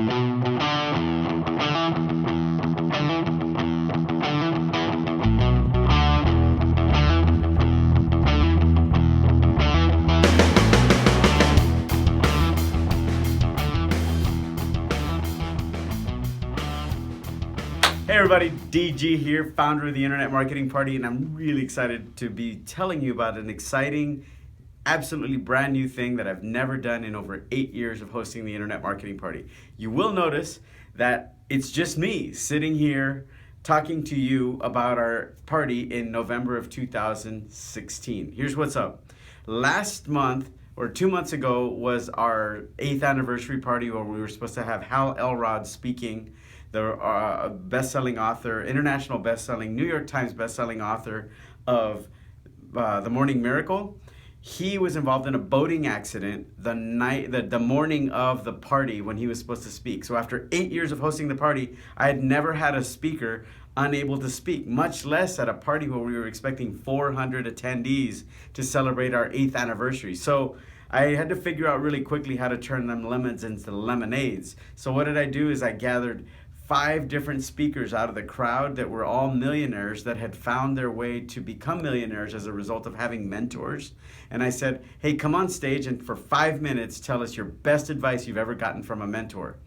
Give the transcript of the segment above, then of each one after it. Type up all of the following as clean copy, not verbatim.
Hey everybody, DG here, founder of the Internet Marketing Party, and I'm really excited to be telling you about an exciting, absolutely brand new thing that I've never done in over 8 years of hosting the Internet Marketing Party. You will notice that it's just me sitting here talking to you about our party in November of 2016. Here's what's up. Last month, or 2 months ago, was our 8th anniversary party where we were supposed to have Hal Elrod speaking, the best-selling author, international best-selling, New York Times best-selling author of The Morning Miracle. He was involved in a boating accident the morning of the party when he was supposed to speak. So after 8 years of hosting the party, I had never had a speaker unable to speak, much less at a party where we were expecting 400 attendees to celebrate our 8th anniversary. So I had to figure out really quickly how to turn them lemons into lemonades. So what did I do is I gathered 5 different speakers out of the crowd that were all millionaires that had found their way to become millionaires as a result of having mentors. And I said, hey, come on stage and for 5 minutes, tell us your best advice you've ever gotten from a mentor.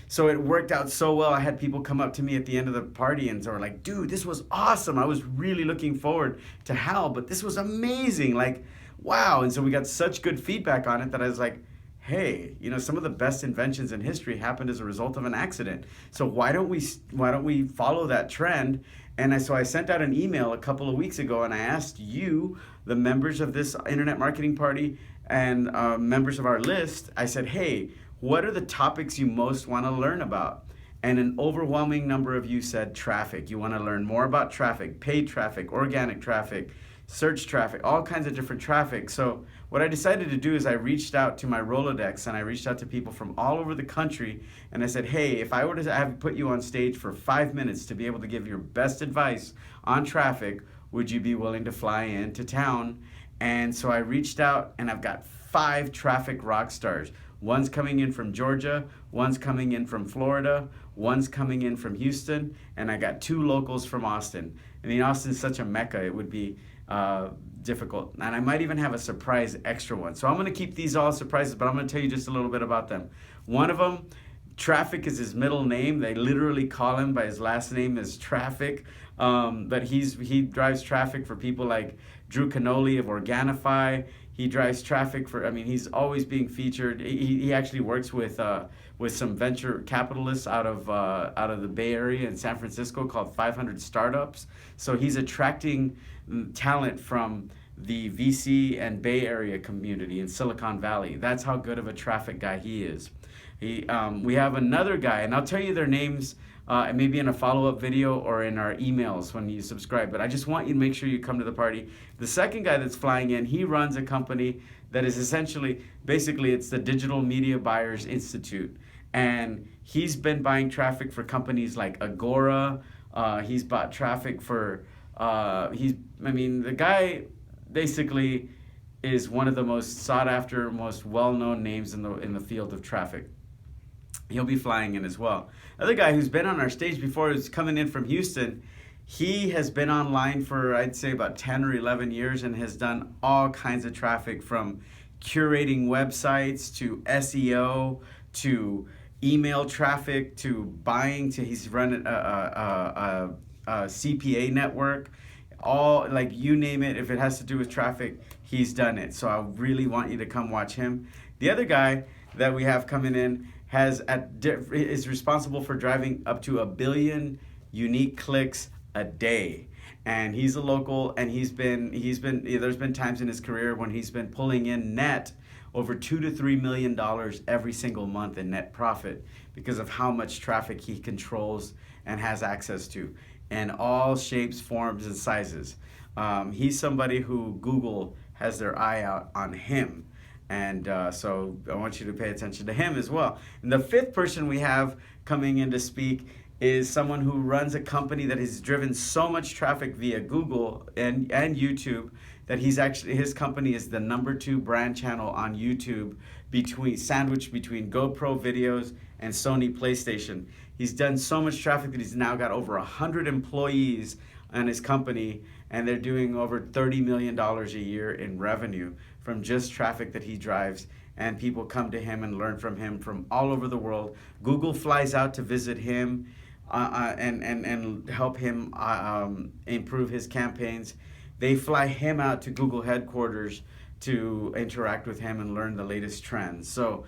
So it worked out so well. I had people come up to me at the end of the party and they were like, dude, this was awesome. I was really looking forward to Hal, but this was amazing. Like, wow. And so we got such good feedback on it that I was like, hey, you know, some of the best inventions in history happened as a result of an accident. So why don't we follow that trend? And so I sent out an email a couple of weeks ago and I asked you, the members of this Internet Marketing Party and members of our list, I said, hey, what are the topics you most want to learn about? And an overwhelming number of you said traffic. You want to learn more about traffic, paid traffic, organic traffic, search traffic, all kinds of different traffic. So what I decided to do is I reached out to my Rolodex and I reached out to people from all over the country and I said, hey, if I were to have put you on stage for 5 minutes to be able to give your best advice on traffic, would you be willing to fly into town? And so I reached out and I've got 5 traffic rock stars. One's coming in from Georgia, one's coming in from Florida, one's coming in from Houston, and I got 2 locals from Austin. I mean, Austin's such a mecca, it would be difficult. And I might even have a surprise extra one. So I'm going to keep these all surprises, but I'm going to tell you just a little bit about them. One of them, Traffic is his middle name. They literally call him by his last name as Traffic. But he drives traffic for people like Drew Canoli of Organifi. He drives traffic for, I mean, he's always being featured. He actually works with some venture capitalists out of the Bay Area in San Francisco called 500 Startups. So he's attracting talent from the VC and Bay Area community in Silicon Valley. That's how good of a traffic guy he is. We have another guy, and I'll tell you their names maybe in a follow-up video or in our emails when you subscribe, but I just want you to make sure you come to the party. The second guy that's flying in, he runs a company that is basically it's the Digital Media Buyers Institute, and he's been buying traffic for companies like Agora. He's bought traffic for, the guy basically is one of the most sought after, most well-known names in the field of traffic. He'll be flying in as well. Another guy who's been on our stage before is coming in from Houston. He has been online for, I'd say, about 10 or 11 years and has done all kinds of traffic, from curating websites to SEO to email traffic to buying to he's run a CPA network. All, like, you name it, if it has to do with traffic, he's done it. So I really want you to come watch him. The other guy that we have coming in is responsible for driving up to 1 billion unique clicks a day. And he's a local, and there's been times in his career when he's been pulling in net over $2 to $3 million every single month in net profit because of how much traffic he controls and has access to, in all shapes, forms, and sizes. He's somebody who Google has their eye out on him. And so I want you to pay attention to him as well. And the 5th person we have coming in to speak is someone who runs a company that has driven so much traffic via Google and YouTube that his company is the #2 brand channel on YouTube, sandwiched between GoPro videos and Sony PlayStation. He's done so much traffic that he's now got over 100 employees on his company, and they're doing over $30 million a year in revenue from just traffic that he drives. And people come to him and learn from him from all over the world. Google flies out to visit him and help him improve his campaigns. They fly him out to Google headquarters to interact with him and learn the latest trends. So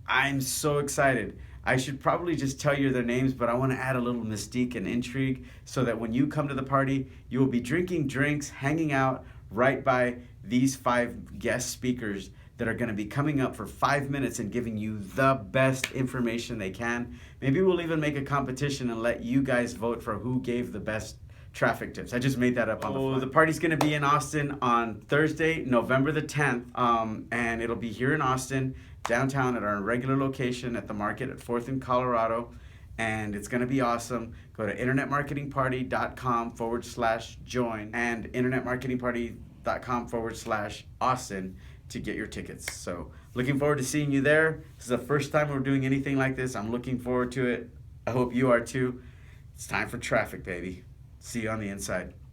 I'm so excited. I should probably just tell you their names, but I want to add a little mystique and intrigue so that when you come to the party, you will be drinking drinks, hanging out right by these 5 guest speakers that are going to be coming up for 5 minutes and giving you the best information they can. Maybe we'll even make a competition and let you guys vote for who gave the best traffic tips. I just made that up on the fly. The party's going to be in Austin on Thursday, November the 10th, and it'll be here in Austin, downtown at our regular location at the market at 4th and Colorado, and it's going to be awesome. Go to internetmarketingparty.com/join and internetmarketingparty.com/Austin to get your tickets. So looking forward to seeing you there. This is the first time we're doing anything like this. I'm looking forward to it. I hope you are too. It's time for traffic, baby. See you on the inside.